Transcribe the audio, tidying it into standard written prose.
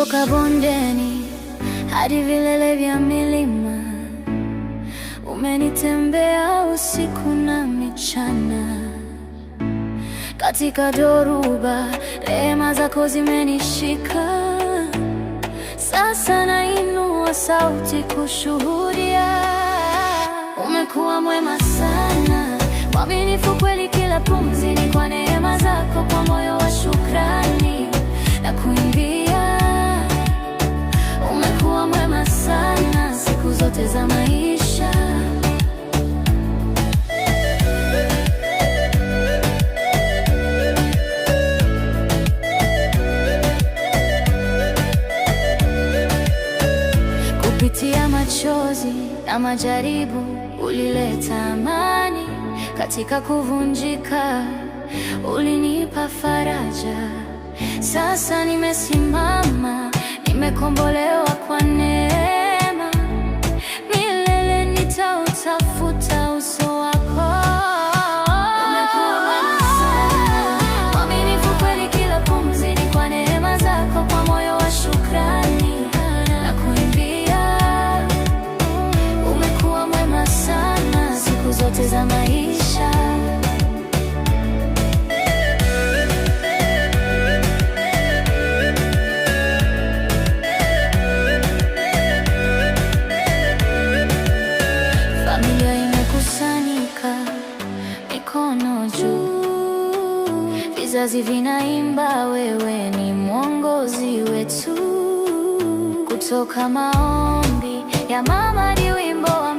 Kutoka bondeni hadi vilele vya milima, umenitembea usiku na mchana. Katika dhoruba, rehema zako zimenishika. Sasa nainua sauti kushuhudia. Umekuwa mwema sana, mwaminifu kweli, kila pumzi ni kwa neema zako. Kwa moyo wa shukrani na kuimbia, umekuwa mwema sana siku zote za maisha. Kupitia machozi na majaribu, ulileta amani. Katika kuvunjika, ulinipa faraja. Sasa nimesimama, nimekombolewa kwa neema. Milele nitautafuta uso wako. Umekuwa mwema sana, mwaminifu kweli, kila pumzi ni kwa neema zako. Kwa moyo wa shukrani na kuimbia, umekuwa mwema sana siku zote za maisha. Familia imekusanyika, mikono juu, vizazi vinaimba, wewe ni mwongozi wetu. Kutoka maombi ya mama hadi wimbo wa